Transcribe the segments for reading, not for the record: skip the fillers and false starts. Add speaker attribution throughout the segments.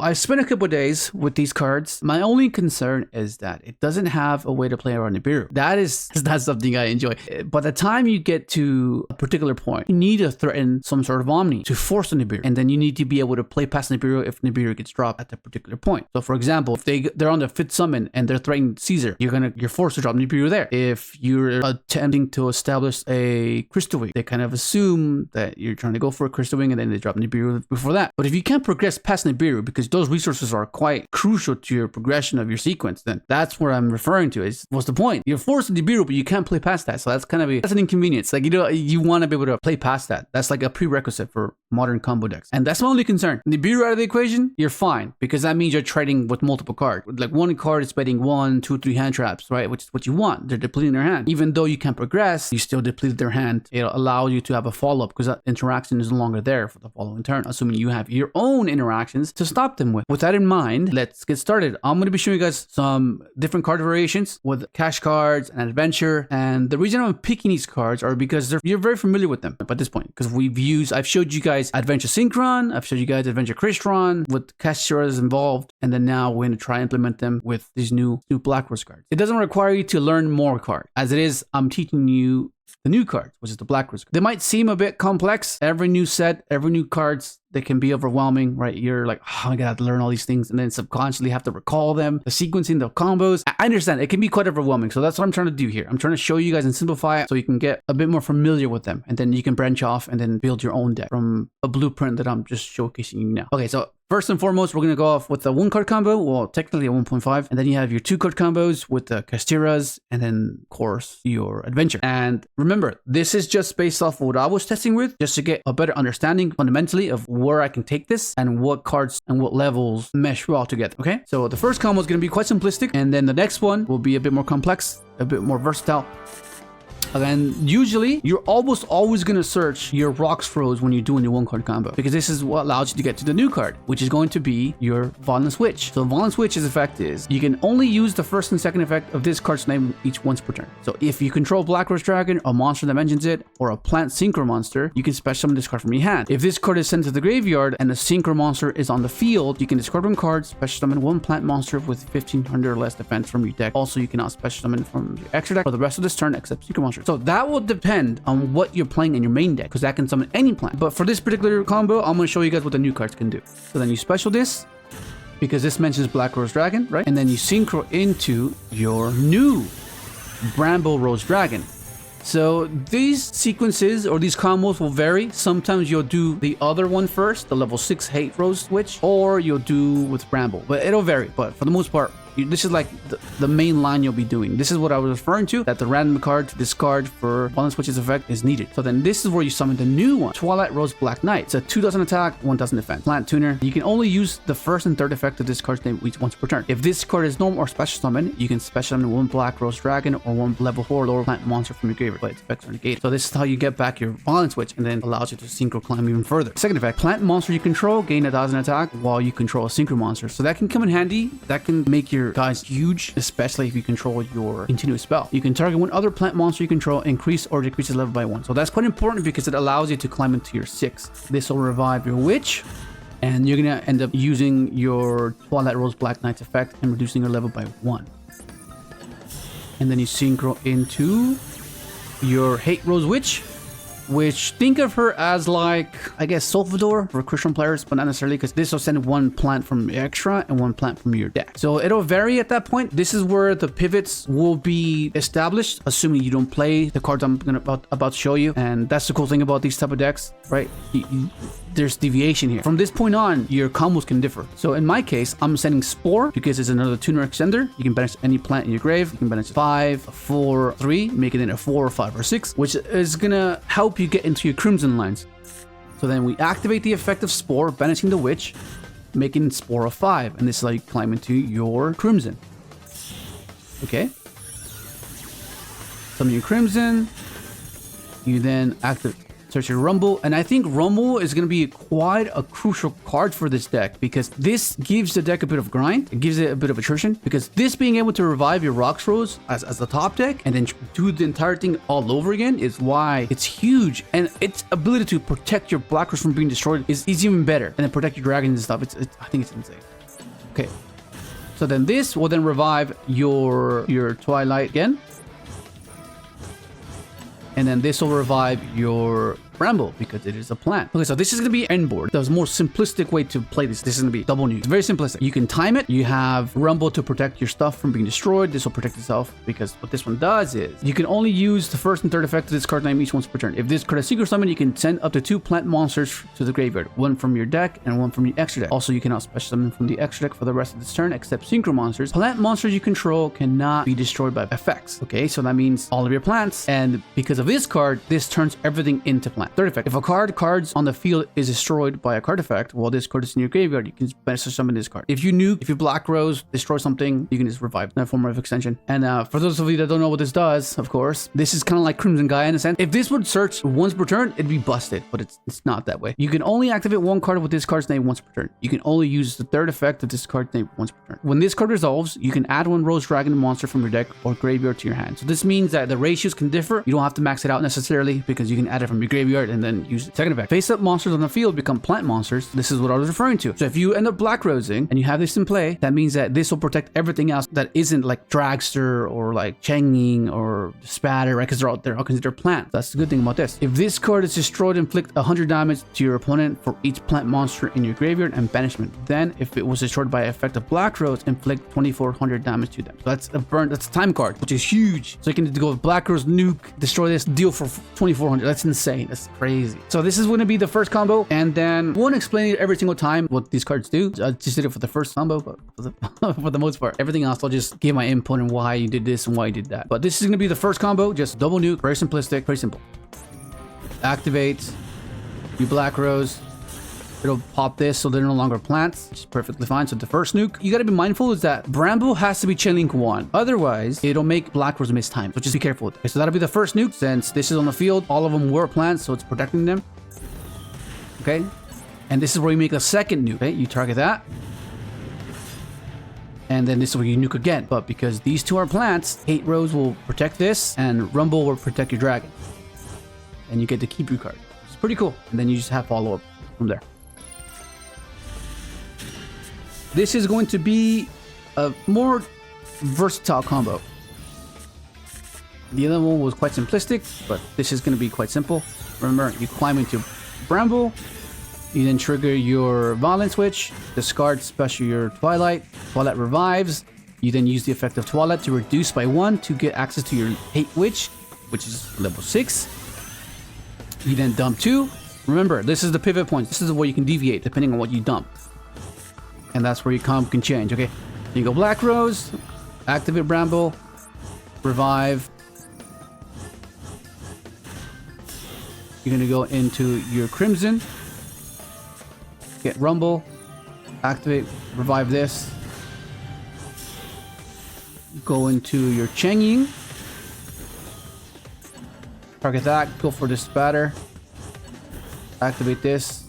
Speaker 1: I spent a couple of days with these cards. My only concern is that it doesn't have a way to play around Nibiru. That's not something I enjoy. By the time you get to a particular point, you need to threaten some sort of Omni to force a Nibiru, and then you need to be able to play past Nibiru if Nibiru gets dropped at that particular point. So for example, if they're on the 5th summon and they're threatening Caesar, you're forced to drop Nibiru there. If you're attempting to establish a Crystal Wing, they kind of assume that you're trying to go for a Crystal Wing and then they drop Nibiru before that. But if you can't progress past Nibiru because those resources are quite crucial to your progression of your sequence, then that's where I'm referring to. What's the point? You're forced to Nibiru, but you can't play past that. So that's kind of that's an inconvenience. Like, you want to be able to play past that. That's like a prerequisite for modern combo decks. And that's my only concern. Nibiru out of the equation, you're fine, because that means you're trading with multiple cards. Like, one card is betting 1, 2, 3 hand traps, right? Which is what you want. They're depleting their hand. Even though you can't progress, you still deplete their hand. It'll allow you to have a follow-up because that interaction is no longer there for the following turn, assuming you have your own interactions to stop them with. With that in mind, let's get started. I'm going to be showing you guys some different card variations with cash cards and adventure. And the reason I'm picking these cards are because you're very familiar with them by this point, because I've showed you guys Adventure Synchron, I've showed you guys Adventure Crystron with cash cards involved, and then now we're going to try and implement them with these new Black Rose cards. It doesn't require you to learn more cards. As it is, I'm teaching you the new cards, which is the Black Rose. They might seem a bit complex. Every new set, every new cards, they can be overwhelming, right? You're like, oh, I gotta learn all these things, and then subconsciously have to recall them, the sequencing, the combos. I understand it can be quite overwhelming, so that's what I'm trying to do here. I'm trying to show you guys and simplify it so you can get a bit more familiar with them, and then you can branch off and then build your own deck from a blueprint that I'm just showcasing you now. Okay, so first and foremost, we're going to go off with the 1-card combo, well, technically a 1.5, and then you have your 2-card combos with the Castiras, and then, of course, your Adventure. And remember, this is just based off of what I was testing with, just to get a better understanding fundamentally of where I can take this and what cards and what levels mesh well together, okay? So the first combo is going to be quite simplistic, and then the next one will be a bit more complex, a bit more versatile. And usually, you're almost always going to search your Rocks Froze when you're doing your 1-card combo, because this is what allows you to get to the new card, which is going to be your Violent Switch. So Violent Switch's effect is you can only use the first and second effect of this card's name each once per turn. So if you control Black Rose Dragon, a monster that mentions it, or a plant synchro monster, you can special summon this card from your hand. If this card is sent to the graveyard and the synchro monster is on the field, you can discard one card, special summon one plant monster with 1500 or less defense from your deck. Also, you cannot special summon from your extra deck for the rest of this turn except synchro monster. So that will depend on what you're playing in your main deck, because that can summon any plant. But for this particular combo, I'm going to show you guys what the new cards can do. So then you special this, because this mentions Black Rose Dragon, right? And then you synchro into your new Bramble Rose Dragon. So these sequences or these combos will vary. Sometimes you'll do the other one first, the level 6 Hate Rose Switch, or you'll do with Bramble. But it'll vary. But for the most part, this is like the main line you'll be doing. This is what I was referring to, that the random card to discard for Violent Switch's effect is needed. So then this is where you summon the new one, Twilight Rose Black Knight. It's a 2,000 attack, 1,000 defense. Plant Tuner. You can only use the first and third effect of this card's name each once per turn. If this card is normal or special summon, you can special summon one Black Rose Dragon or one level 4 lower plant monster from your graveyard, but its effects are negated. So this is how you get back your Violent Switch, and then allows you to synchro climb even further. Second effect, plant monster you control gain 1,000 attack while you control a synchro monster. So that can come in handy. That can make your guys huge, especially if you control your continuous spell. You can target one other plant monster you control, increase or decrease its level by 1. So that's quite important because it allows you to climb into your 6. This will revive your witch, and you're gonna end up using your Twilight Rose Black Knight's effect and reducing your level by 1. And then you synchro into your Hate Rose Witch, which think of her as like, I guess, Salvador for Christian players, but not necessarily, because this will send one plant from extra and one plant from your deck. So it'll vary at that point. This is where the pivots will be established, assuming you don't play the cards I'm about to show you. And that's the cool thing about these type of decks, right? There's deviation here. From this point on, your combos can differ. So in my case, I'm sending Spore because it's another tuner extender. You can banish any plant in your grave. You can banish 5, 4, 3, make it into 4, 5, or 6, which is gonna help you get into your Crimson lines. So then we activate the effect of Spore, banishing the witch, making Spore a 5, and this is how you climb into your Crimson. Okay. Summon your Crimson. You then activate. Search your Rumble, and I think Rumble is going to be quite a crucial card for this deck, because this gives the deck a bit of grind. It gives it a bit of attrition, because this being able to revive your Rocks Rose as the top deck and then do the entire thing all over again is why it's huge. And its ability to protect your Black Rose from being destroyed is even better, and then protect your dragons and stuff. I think it's insane. Okay. So then this will then revive your Twilight again. And then this will revive your Bramble because it is a plant. Okay, so this is going to be end board. The more simplistic way to play this. This is going to be double nuke. It's very simplistic. You can time it. You have Rumble to protect your stuff from being destroyed. This will protect itself because what this one does is you can only use the first and third effect of this card name each once per turn. If this card has secret summon, you can send up to 2 plant monsters to the graveyard. One from your deck and one from the extra deck. Also, you cannot special summon from the extra deck for the rest of this turn except synchro monsters. Plant monsters you control cannot be destroyed by effects. Okay, so that means all of your plants. And because of this card, this turns everything into plant. Third effect. If a cards on the field is destroyed by a card effect while this card is in your graveyard, you can special summon this card. If you nuke, if you Black Rose, destroy something, you can just revive that form of extension. And for those of you that don't know what this does, of course, this is kind of like Crimson Gaia in a sense. If this would search once per turn, it'd be busted, but it's not that way. You can only activate one card with this card's name once per turn. You can only use the third effect of this card's name once per turn. When this card resolves, you can add 1 Rose Dragon monster from your deck or graveyard to your hand. So this means that the ratios can differ. You don't have to max it out necessarily because you can add it from your graveyard and then use the second effect. Face-up monsters on the field become plant monsters. This is what I was referring to. So if you end up Black Rosing and you have this in play, that means that this will protect everything else that isn't like Dragster or like Changing or Spatter, right? Because they're all considered plants. That's the good thing about this. If this card is destroyed, inflict 100 damage to your opponent for each plant monster in your graveyard and banishment. Then, if it was destroyed by effect of Black Rose, inflict 2400 damage to them. So that's a burn. That's a time card, which is huge. So you can go with Black Rose, nuke, destroy this, deal for 2400. That's insane. That's crazy. So this is going to be the first combo, and then I won't explain it every single time what these cards do. I just did it for the first combo, but for the most part, everything else I'll just give my input and why you did this and why you did that. But this is going to be the first combo, just double nuke, very simplistic, very simple. Activate, you Black Rose, it'll pop this so they're no longer plants, which is perfectly fine. So the first nuke, you got to be mindful is that Bramble has to be Chain Link 1. Otherwise, it'll make Black Rose miss time. So just be careful with it. Okay, so that'll be the first nuke. Since this is on the field, all of them were plants, so it's protecting them. Okay, and this is where you make a second nuke. Okay, you target that, and then this is where you nuke again. But because these two are plants, 8 Rose will protect this, and Rumble will protect your dragon, and you get to keep your card. It's pretty cool. And then you just have follow up from there. This is going to be a more versatile combo. The other one was quite simplistic, but this is going to be quite simple. Remember, you climb into Bramble, you then trigger your Violent Switch, discard special your Twilight revives, you then use the effect of Twilight to reduce by 1 to get access to your Hate Witch, which is level 6. You then dump 2. Remember, this is the pivot point. This is where you can deviate depending on what you dump. And that's where your comp can change, okay? You go Black Rose, activate Bramble, revive. You're gonna go into your Crimson, get Rumble, activate, revive this. Go into your Changing, target that, go for the Spatter, activate this,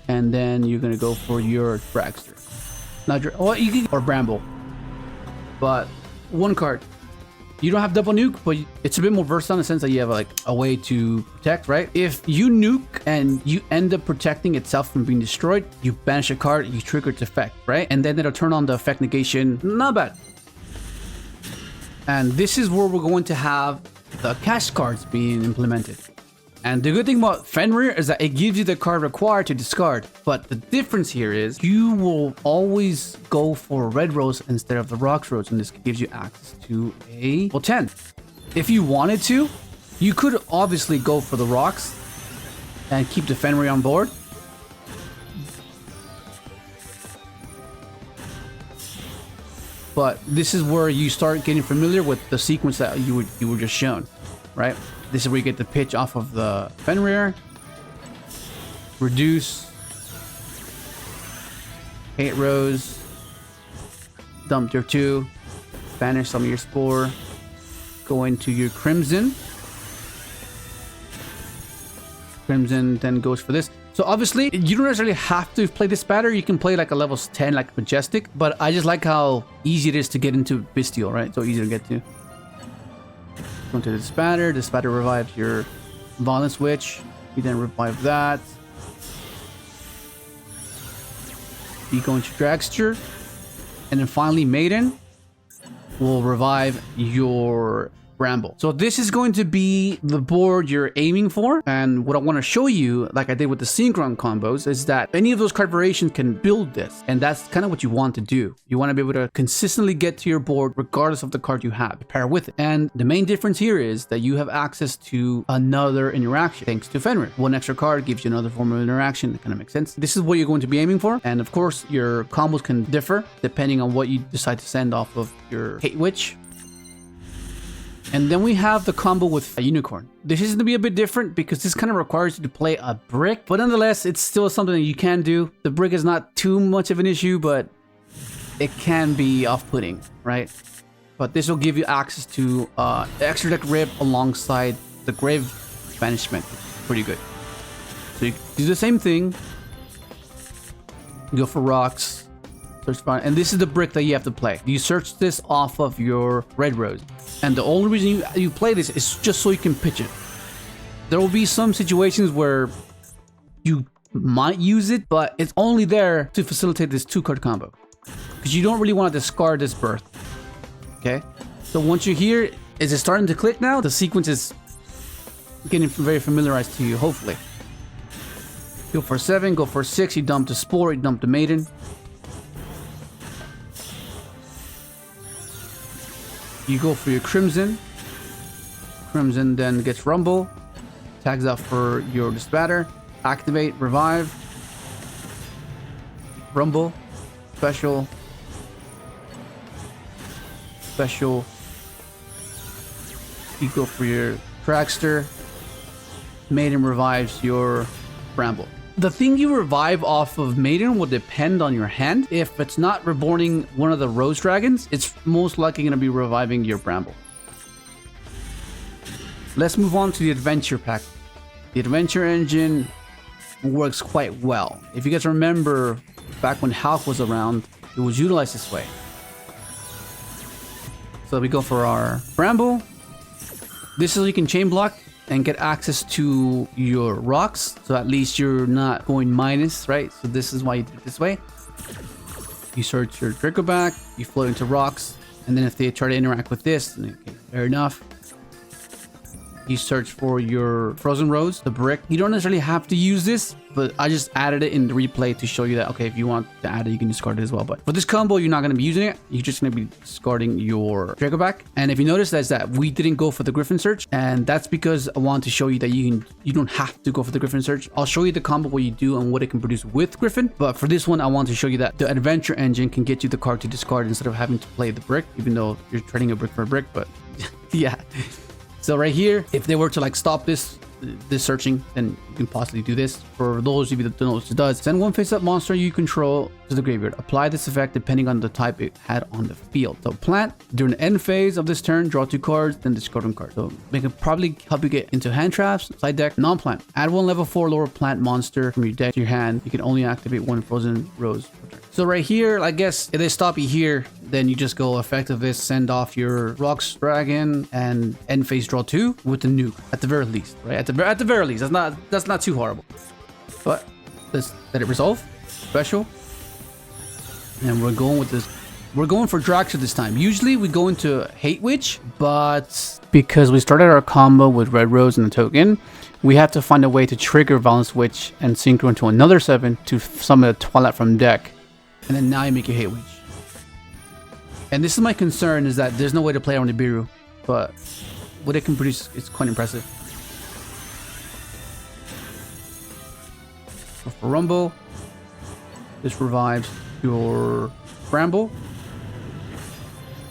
Speaker 1: and then you're gonna go for your Dragster. Well, you can or Bramble, but one card. You don't have double nuke, but it's a bit more versatile in the sense that you have like a way to protect, right? If you nuke and you end up protecting itself from being destroyed, you banish a card, you trigger its effect, right? And then it'll turn on the effect negation. Not bad. And this is where we're going to have the cash cards being implemented. And the good thing about Fenrir is that it gives you the card required to discard. But the difference here is you will always go for Red Rose instead of the Rocks Rose. And this gives you access to a 10. If you wanted to, you could obviously go for the Rocks and keep the Fenrir on board. But this is where you start getting familiar with the sequence that you were just shown, right? This is where you get the pitch off of the Fenrir. Reduce. 8 Rose. Dump your 2. Banish some of your Spore. Go into your Crimson. Crimson then goes for this. So obviously, you don't necessarily have to play this Spatter. You can play like a level 10, like Majestic. But I just like how easy it is to get into Bestial, right? So easy to get to. Go into the Spatter revives your Violent Switch. You then revive that. You go into Dragster, and then finally Maiden will revive your Bramble. So this is going to be the board you're aiming for. And what I want to show you, like I did with the Synchron combos, is that any of those card variations can build this. And that's kind of what you want to do. You want to be able to consistently get to your board regardless of the card you have to pair with it. And the main difference here is that you have access to another interaction thanks to Fenrir. One extra card gives you another form of interaction. That kind of makes sense. This is what you're going to be aiming for. And of course, your combos can differ depending on what you decide to send off of your Hate Witch. And then we have the combo with a unicorn. This is going to be a bit different because this kind of requires you to play a brick, but nonetheless, it's still something that you can do. The brick is not too much of an issue, but it can be off-putting, right? But this will give you access to extra deck rip alongside the grave banishment. Pretty good. So you do the same thing. Go for rocks. Search for, and this is the brick that you have to play. You search this off of your red rose. And the only reason you play this is just so you can pitch it. There will be some situations where you might use it, but it's only there to facilitate this 2-card combo. Because you don't really want to discard this birth. Okay? So once you're here, is it starting to click now? The sequence is getting very familiarized to you, hopefully. Go for 7, go for 6, you dump the Spore, you dump the Maiden. You go for your Crimson. Crimson then gets Rumble. Tags out for your Disbatter. Activate, Revive. Rumble. Special. Special. You go for your Dragster. Maiden revives your Bramble. The thing you revive off of Maiden will depend on your hand. If it's not reborning one of the Rose Dragons, it's most likely going to be reviving your Bramble. Let's move on to the Adventure Pack. The Adventure Engine works quite well. If you guys remember, back when Hulk was around, it was utilized this way. So we go for our Bramble. This is you can chain block and get access to your rocks, so at least you're not going minus, right? So this is why you do it this way. You search your Draco back, you float into rocks, and then if they try to interact with this, okay, fair enough. You search for your Frozen Rose, the brick. You don't necessarily have to use this, but I just added it in the replay to show you that, okay, if you want to add it, you can discard it as well. But for this combo, you're not going to be using it. You're just going to be discarding your Draco back. And if you notice, that's that we didn't go for the Griffin Search. And that's because I want to show you that you don't have to go for the Griffin Search. I'll show you the combo, what you do and what it can produce with Griffin. But for this one, I want to show you that the Adventure Engine can get you the card to discard instead of having to play the brick, even though you're trading a brick for a brick. But yeah. So right here, if they were to like stop this searching, then you can possibly do this. For those of you that don't know what it does, send one face-up monster you control to the graveyard. Apply this effect depending on the type it had on the field. So plant, during the end phase of this turn, draw 2 cards, then discard 1 card. So they can probably help you get into hand traps, side deck, non-plant. Add 1 level 4 lower plant monster from your deck to your hand. You can only activate 1 Frozen Rose per turn. So right here, I guess if they stop you here, then you just go effective this, send off your Rocks Dragon and end phase draw 2 with the nuke at the very least, right? At the very least, that's not too horrible. But let's let it resolve. Special. And we're going with this. We're going for Dragster this time. Usually we go into Hate Witch, but because we started our combo with Red Rose and the token, we have to find a way to trigger Violence Witch and synchro into another 7 to summon a Twilight from deck. And then now you make your Hate Witch. And this is my concern, is that there's no way to play around the Nibiru, but what it can produce is quite impressive. So for Rumble, this revives your Bramble.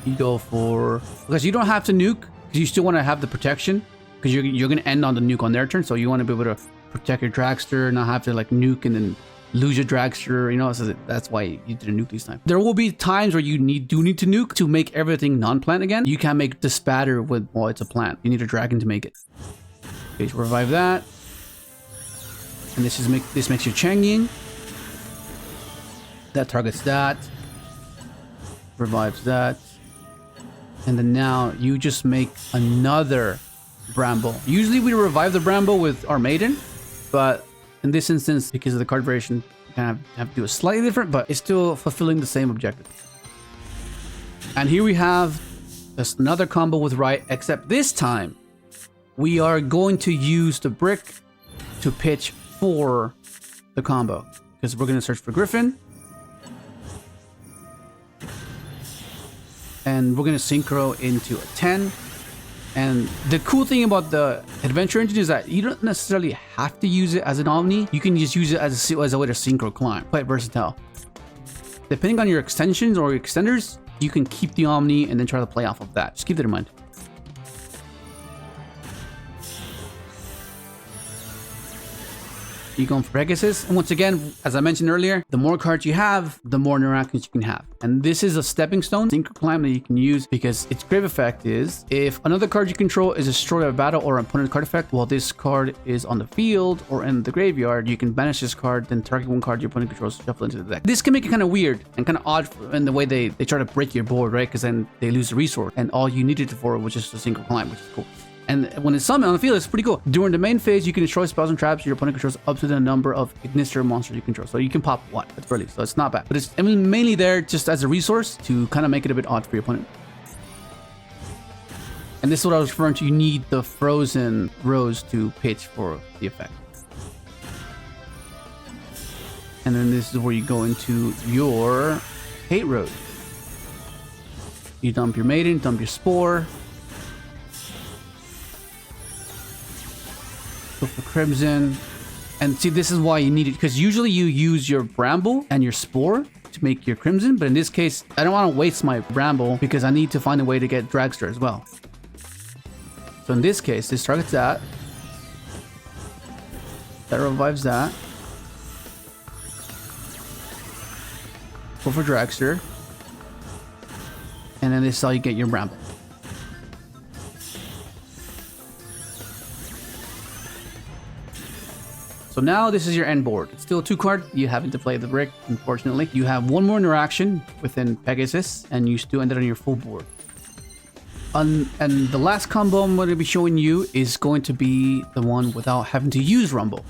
Speaker 1: You go for, because you don't have to nuke, because you still want to have the protection, because you're going to end on the nuke on their turn, so you want to be able to protect your Dragster, not have to like nuke and then lose your Dragster, you know, so that's why you didn't nuke this time. There will be times where you do need to nuke to make everything non-plant again. You can't make this Disbatter with, well, it's a plant. You need a dragon to make it. Okay, so revive that. And this makes you Changying. That targets that. Revives that. And then now you just make another Bramble. Usually we revive the Bramble with our Maiden, but in this instance, because of the card variation, you kind of have to do it slightly different, but it's still fulfilling the same objective. And here we have just another combo with Rite, except this time we are going to use the brick to pitch for the combo, because we're going to search for GRYPHON. And we're going to synchro into a 10. And the cool thing about the adventure engine is that you don't necessarily have to use it as an Omni. You can just use it as a way to synchro climb. Quite versatile. Depending on your extensions or your extenders, you can keep the Omni and then try to play off of that. Just keep that in mind. You going for Pegasus, and once again, as I mentioned earlier, the more cards you have, the more interactions you can have. And this is a stepping stone synchro climb that you can use, because its grave effect is if another card you control is destroyed by a battle or an opponent card effect while this card is on the field or in the graveyard, you can banish this card, then target one card your opponent controls, shuffle into the deck. This can make it kind of weird and kind of odd in the way they try to break your board, right? Because then they lose the resource, and all you needed it for was just a synchro climb, which is cool. And when it's summoned on the field, it's pretty cool. During the main phase, you can destroy spells and traps your opponent controls up to the number of Ignister monsters you control. So you can pop one. That's early, so it's not bad. But it's, I mean, mainly there just as a resource to kind of make it a bit odd for your opponent. And this is what I was referring to. You need the frozen rose to pitch for the effect. And then this is where you go into your hate rose. You dump your maiden, dump your spore. Go for Crimson. And see, this is why you need it, because usually you use your Bramble and your Spore to make your Crimson, but in this case, I don't want to waste my Bramble because I need to find a way to get Dragster as well. So in this case, this targets that. That revives that. Go for Dragster. And then this is how you get your Bramble. So now this is your end board. It's still a 2-card. You haven't to play the brick, unfortunately. You have one more interaction within Pegasus, and you still end it on your full board. And the last combo I'm going to be showing you is going to be the one without having to use Rumble.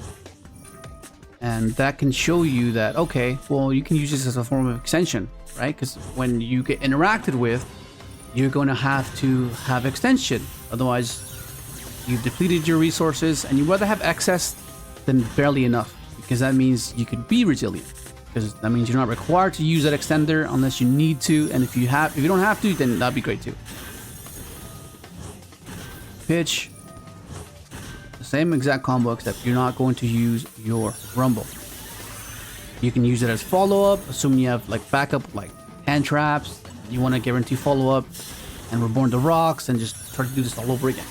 Speaker 1: And that can show you that, okay, well, you can use this as a form of extension, right? Because when you get interacted with, you're going to have extension. Otherwise, you've depleted your resources, and you'd rather have excess than barely enough, because that means you could be resilient, because that means you're not required to use that extender unless you need to, and if you don't have to, then that'd be great too. Pitch, the same exact combo, except you're not going to use your Rumble. You can use it as follow-up, assuming you have like backup, like hand traps. You want to guarantee follow-up and Reborn the Rocks, and just try to do this all over again.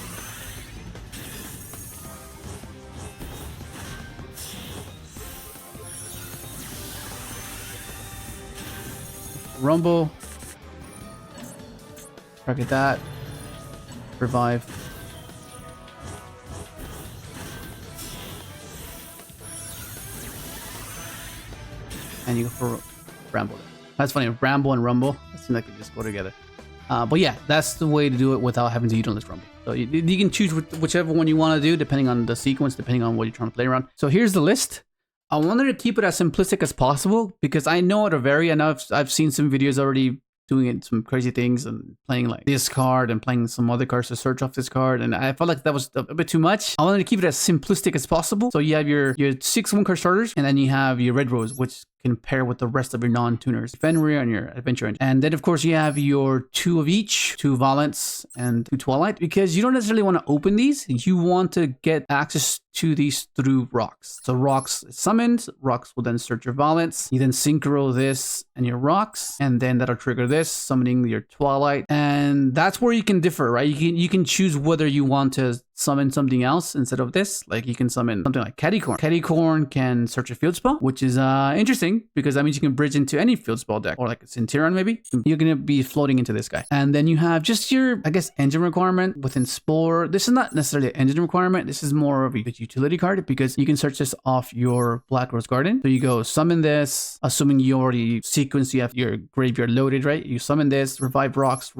Speaker 1: Rumble, target that, revive, and you go for Bramble. That's funny, Bramble and Rumble, it seems like they just go together. But yeah, that's the way to do it without having to utilize Rumble. So you can choose whichever one you want to do, depending on the sequence, depending on what you're trying to play around. So here's the list. I wanted to keep it as simplistic as possible, because I know it'll vary. I know I've seen some videos already doing it, some crazy things and playing like this card and playing some other cards to search off this card, and I felt like that was a bit too much. I wanted to keep it as simplistic as possible. So you have your 6 1-card starters, and then you have your Red Rose, which can pair with the rest of your non-tuners, Fenrir and your Adventure Engine. And then of course you have your 2 of each, 2 Valence and 2 Twilight, because you don't necessarily want to open these. You want to get access to these through rocks. So rocks summoned, rocks will then search your Valence. You then synchro this and your rocks, and then that'll trigger this, summoning your Twilight. And that's where you can differ, right? You can choose whether you want to summon something else instead of this. Like you can summon something like Cattycorn. Cattycorn can search a field spell, which is interesting, because that means you can bridge into any field spell deck, or like a Centurion maybe. You're going to be floating into this guy. And then you have just your, I guess, engine requirement within Spore. This is not necessarily an engine requirement. This is more of a utility card, because you can search this off your Black Rose Garden. So you go summon this, assuming you already sequenced, you have your graveyard loaded, right? You summon this, revive rocks,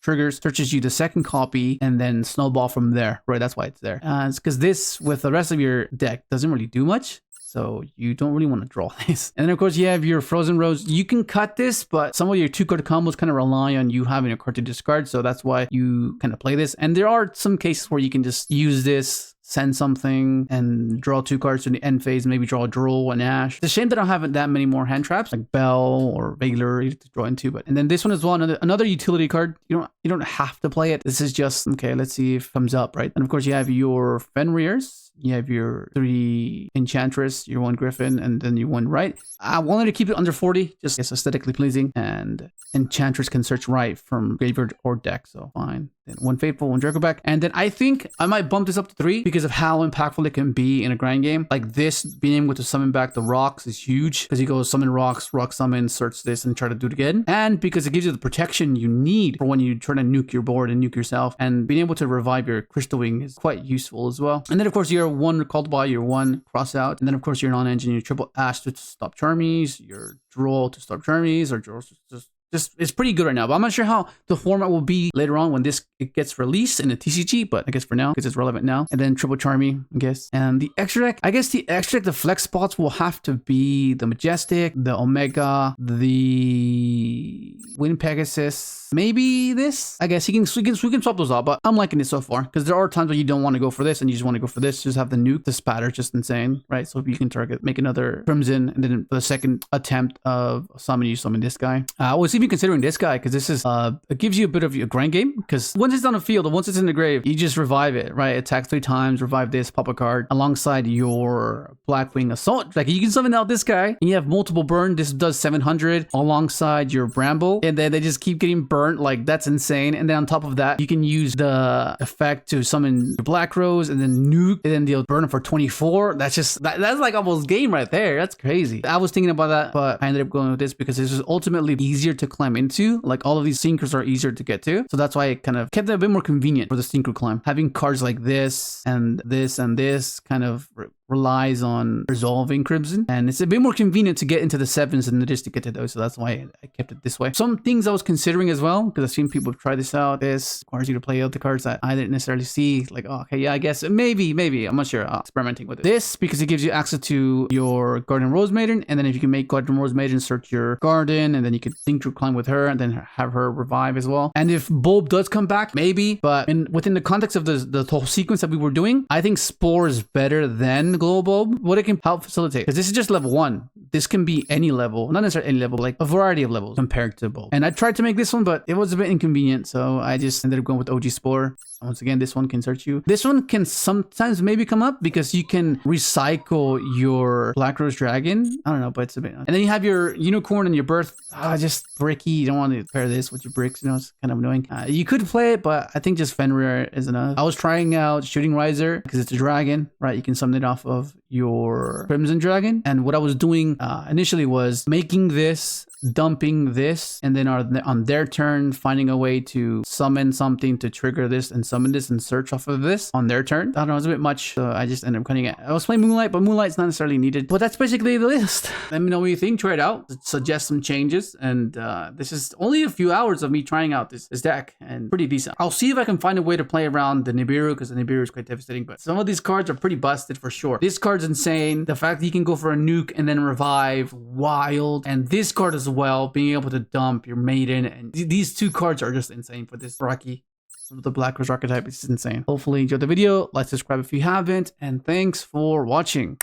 Speaker 1: triggers, searches you the second copy, and then snowball from there, right? That's why it's there. It's because this, with the rest of your deck, doesn't really do much. so you don't really want to draw this. And then of course you have your Frozen Rose. You can cut this, but some of your 2-card combos kind of rely on you having a card to discard, so that's why you kind of play this. And there are some cases where you can just use this, send something, and draw 2 cards to the end phase, maybe draw a Droll and Ash. It's a shame that I don't have that many more hand traps like Bell or Veiler to draw into. But and then this one as well, another utility card. You don't have to play it. This is just okay. Let's see if it comes up, right? And of course you have your Fenrirs. You have your 3 Enchantress, your 1 Griffin, and then your 1 Rite. I wanted to keep it under 40, just it's aesthetically pleasing. And Enchantress can search Rite from graveyard or deck, so fine. Then 1 Faithful, 1 Dracoback. And then I think I might bump this up to 3 because of how impactful it can be in a grind game. Like this, being able to summon back the rocks is huge because you go summon rocks, rock summon, search this, and try to do it again. And because it gives you the protection you need for when you try to nuke your board and nuke yourself. And being able to revive your Crystal Wing is quite useful as well. And then of course your 1 Called By, your 1 Cross Out. And then of course your non-engine, your triple Ash to stop Charmies, your Droll to stop Charmies, or Droll to just it's pretty good right now, but I'm not sure how the format will be later on when it gets released in the TCG, but I guess for now, because it's relevant now. And then Triple Charmy, I guess. And the extra deck, I guess the extra deck, the flex spots will have to be the Majestic, the Omega, the Wind Pegasus, maybe this. I guess we can swap those out, but I'm liking it so far because there are times where you don't want to go for this and you just want to go for this. Just have the nuke, the spatter, just insane, right? So if you can target, make another Crimson, and then for the second attempt of summon, you summon this guy. I was even considering this guy because this is it gives you a bit of a grind game because once it's on the field or once it's in the grave, you just revive it, right? Attacks 3 times, revive this, pop a card alongside your Blackwing Assault. Like you can summon out this guy and you have multiple burn. This does 700 alongside your Bramble, and then they just keep getting burnt. Like that's insane. And then on top of that, you can use the effect to summon your Black Rose and then nuke, and then they'll burn it for 24. That's just that's like almost game right there. That's crazy. I was thinking about that, but I ended up going with this because this is ultimately easier to climb into. Like all of these sinkers are easier to get to, so that's why it kind of kept it a bit more convenient for the sinker climb. Having cards like this and this and this kind of relies on resolving Crimson, and it's a bit more convenient to get into the 7s than it is to get to those, so that's why I kept it this way. Some things I was considering as well, because I've seen people try this out. This requires you to play out the cards that I didn't necessarily see, like, oh, okay, yeah, I guess maybe I'm not sure. Experimenting with it. This because it gives you access to your Garden Rose Maiden, and then if you can make Garden Rose Maiden search your garden, and then you can Synchro climb with her and then have her revive as well. And if Bulb does come back, maybe, but within the context of the whole sequence that we were doing, I think Spore is better than Glow Bulb. What it can help facilitate, because this is just level 1. This can be any level, not necessarily any level, like a variety of levels compared to Bulb. And I tried to make this one, but it was a bit inconvenient, so I just ended up going with OG Spore. Once again, this one can search you. This one can sometimes maybe come up because you can recycle your Black Rose Dragon. I don't know, but it's a bit. And then you have your Unicorn and your Birth. Just bricky. You don't want to pair this with your bricks. It's kind of annoying. You could play it, but I think just Fenrir is enough. I was trying out Shooting Riser because it's a dragon, right? You can summon it off of your Crimson Dragon. And what I was doing initially was making this, dumping this, and then on their turn finding a way to summon something to trigger this and summon this and search off of this on their turn. I don't know, it's a bit much, so I just ended up cutting it. I was playing Moonlight, but Moonlight's not necessarily needed. But that's basically the list. Let me know what you think. Try it out, suggest some changes, and this is only a few hours of me trying out this deck, and pretty decent. I'll see if I can find a way to play around the Nibiru, because the Nibiru is quite devastating, but some of these cards are pretty busted for sure. This card's insane. The fact that you can go for a nuke and then revive, wild. And this card as well, being able to dump your Maiden, and these 2 cards are just insane for this Rocky. The Black Rose archetype is insane. Hopefully you enjoyed the video. Like, subscribe if you haven't, and thanks for watching.